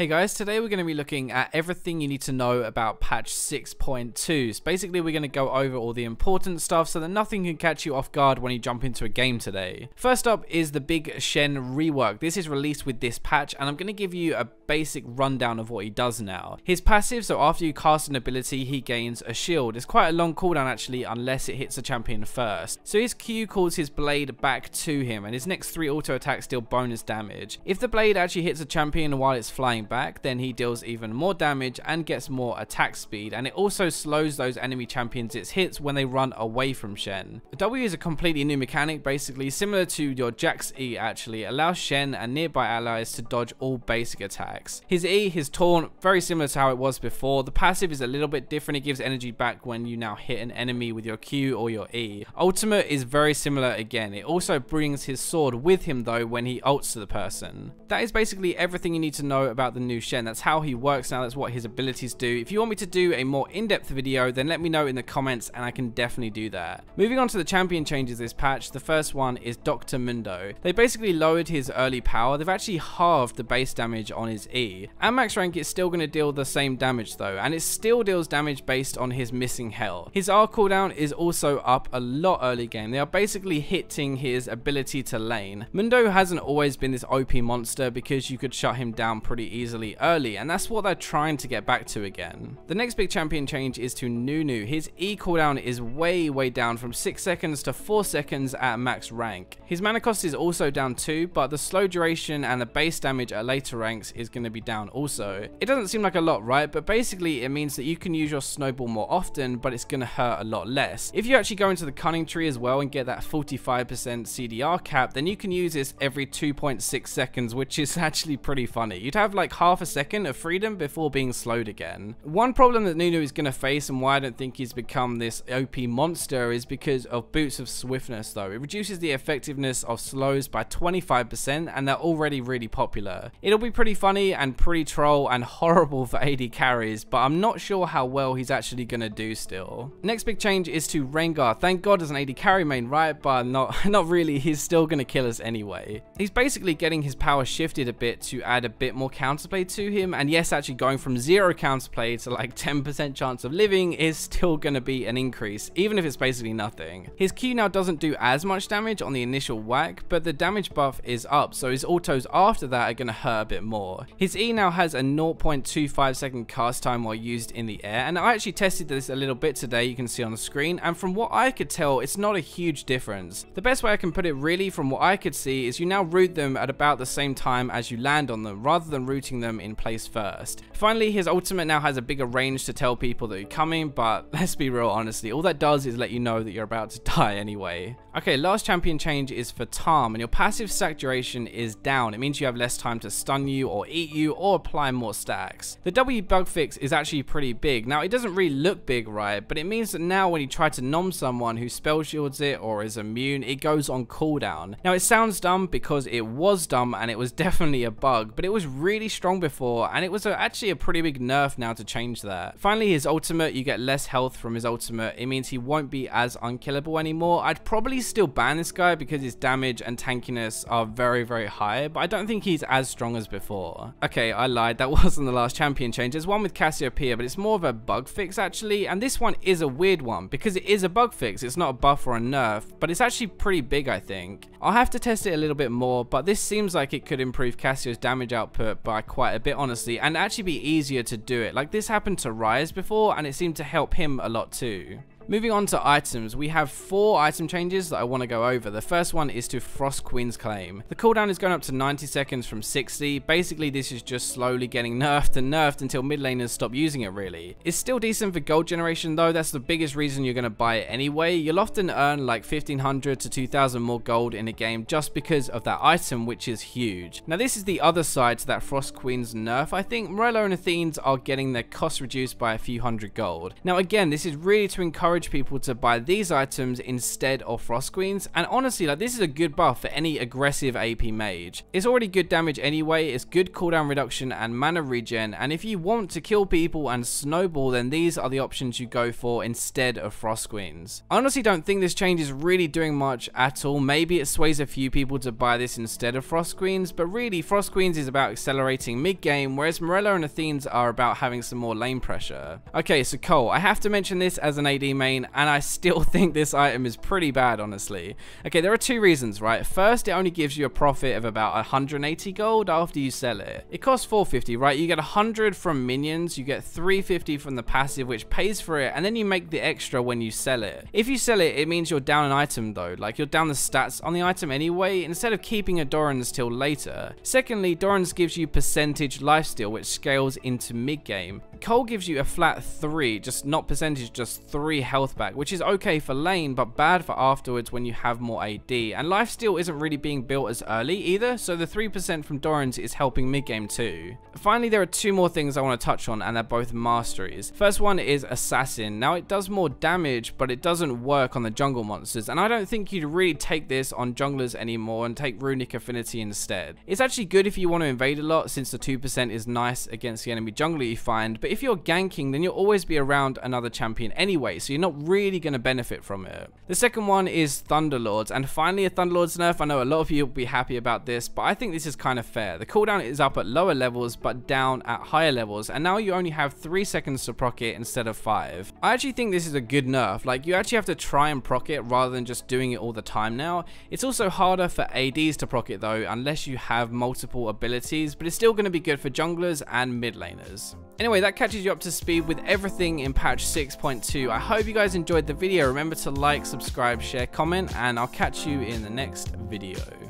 Hey guys, today we're going to be looking at everything you need to know about patch 6.2. So basically we're going to go over all the important stuff so that nothing can catch you off guard when you jump into a game today. First up is the big SHEN rework. This is released with this patch and I'm going to give you a basic rundown of what he does now. His passive, so after you cast an ability he gains a shield. It's quite a long cooldown actually unless it hits a champion first. So his Q calls his blade back to him and his next 3 auto attacks deal bonus damage. If the blade actually hits a champion while it's flying back, then he deals even more damage and gets more attack speed, and it also slows those enemy champions it hits when they run away from Shen. The W is a completely new mechanic, basically similar to your Jack's E actually, allows Shen and nearby allies to dodge all basic attacks. His E, his taunt, very similar to how it was before. The passive is a little bit different, it gives energy back when you now hit an enemy with your Q or your E. Ultimate is very similar again, it also brings his sword with him though when he ults to the person. That is basically everything you need to know about the new Shen. That's how he works now, that's what his abilities do. If you want me to do a more in-depth video, then let me know in the comments and I can definitely do that. Moving on to the champion changes this patch, the first one is Dr. Mundo. They basically lowered his early power, they've actually halved the base damage on his E. At max rank it's still going to deal the same damage though, and it still deals damage based on his missing health. His R cooldown is also up a lot early game, they are basically hitting his ability to lane. Mundo hasn't always been this OP monster because you could shut him down pretty easily early, and that's what they're trying to get back to again. The next big champion change is to Nunu. His E cooldown is way down from 6 seconds to 4 seconds at max rank. His mana cost is also down too, but the slow duration and the base damage at later ranks is going to be down also. It doesn't seem like a lot, right? But basically it means that you can use your snowball more often, but it's going to hurt a lot less. If you actually go into the cunning tree as well and get that 45% CDR cap, then you can use this every 2.6 seconds, which is actually pretty funny. You'd have like half a second of freedom before being slowed again. One problem that Nunu is going to face and why I don't think he's become this OP monster is because of Boots of Swiftness though. It reduces the effectiveness of slows by 25% and they're already really popular. It'll be pretty funny and pretty troll and horrible for AD carries, but I'm not sure how well he's actually going to do still. Next big change is to Rengar. Thank God as an AD carry main, right? But not really, he's still going to kill us anyway. He's basically getting his power shifted a bit to add a bit more counterplay to him, and yes, actually going from 0 counterplay to like 10% chance of living is still going to be an increase, even if it's basically nothing. His Q now doesn't do as much damage on the initial whack, but the damage buff is up, so his autos after that are going to hurt a bit more. His E now has a 0.25 second cast time while used in the air, and I actually tested this a little bit today, you can see on the screen, and from what I could tell, it's not a huge difference. The best way I can put it really from what I could see is you now root them at about the same time as you land on them, rather than rooting them in place first. Finally, his ultimate now has a bigger range to tell people that you're coming, but let's be real, honestly, all that does is let you know that you're about to die anyway. Okay, last champion change is for Tam, and your passive stack duration is down. It means you have less time to stun you or eat you or apply more stacks. The W bug fix is actually pretty big. Now, it doesn't really look big, right? But it means that now when you try to nom someone who spell shields it or is immune, it goes on cooldown. Now, it sounds dumb because it was dumb and it was definitely a bug, but it was really strong before, and it was actually a pretty big nerf now to change that. Finally, his ultimate, you get less health from his ultimate. It means he won't be as unkillable anymore. I'd probably still ban this guy because his damage and tankiness are very high, but I don't think he's as strong as before. Okay, I lied, that wasn't the last champion change. There's one with Cassiopeia, but it's more of a bug fix actually, and this one is a weird one because it is a bug fix. It's not a buff or a nerf, but it's actually pretty big, I think. I'll have to test it a little bit more, but this seems like it could improve Cassio's damage output by quite a bit, honestly, and actually be easier to do it. Like, this happened to Rise before, and it seemed to help him a lot too. Moving on to items, we have 4 item changes that I want to go over. The first one is to Frost Queen's Claim. The cooldown is going up to 90 seconds from 60. Basically, this is just slowly getting nerfed and nerfed until mid laners stop using it really. It's still decent for gold generation though, that's the biggest reason you're going to buy it anyway. You'll often earn like 1500 to 2000 more gold in a game just because of that item, which is huge. Now this is the other side to that Frost Queen's nerf. I think Morello and Athenes are getting their costs reduced by a few hundred gold. Now again, this is really to encourage encourage people to buy these items instead of Frost Queens, and honestly, like, this is a good buff for any aggressive AP mage. It's already good damage anyway, it's good cooldown reduction and mana regen, and if you want to kill people and snowball, then these are the options you go for instead of Frost Queens. I honestly don't think this change is really doing much at all. Maybe it sways a few people to buy this instead of Frost Queens, but really Frost Queens is about accelerating mid game, whereas Morello and Athenes are about having some more lane pressure. Okay, so Cole, I have to mention this as an AD main, and I still think this item is pretty bad, honestly. Okay, there are two reasons, right? First, it only gives you a profit of about 180 gold after you sell it. It costs 450, right? You get 100 from minions, you get 350 from the passive, which pays for it, and then you make the extra when you sell it. If you sell it, it means you're down an item though, like you're down the stats on the item anyway, instead of keeping a Doran's till later. Secondly, Doran's gives you percentage lifesteal, which scales into mid game. Cole gives you a flat 3, just not percentage, just 3 health back, which is okay for lane, but bad for afterwards when you have more AD. And lifesteal isn't really being built as early either, so the 3% from Doran's is helping mid game too. Finally, there are two more things I want to touch on, and they're both masteries. First one is Assassin. Now, it does more damage, but it doesn't work on the jungle monsters, and I don't think you'd really take this on junglers anymore and take Runic Affinity instead. It's actually good if you want to invade a lot, since the 2% is nice against the enemy jungler you find, but if you're ganking, then you'll always be around another champion anyway, so you're not really going to benefit from it. The second one is Thunderlords, and finally a Thunderlords nerf. I know a lot of you will be happy about this, but I think this is kind of fair. The cooldown is up at lower levels, but down at higher levels, and now you only have 3 seconds to proc it instead of 5. I actually think this is a good nerf. Like, you actually have to try and proc it rather than just doing it all the time now. It's also harder for ADs to proc it though, unless you have multiple abilities, but it's still going to be good for junglers and mid laners. Anyway, that catches you up to speed with everything in patch 6.2. I hope you guys enjoyed the video. Remember to like, subscribe, share, comment, and I'll catch you in the next video.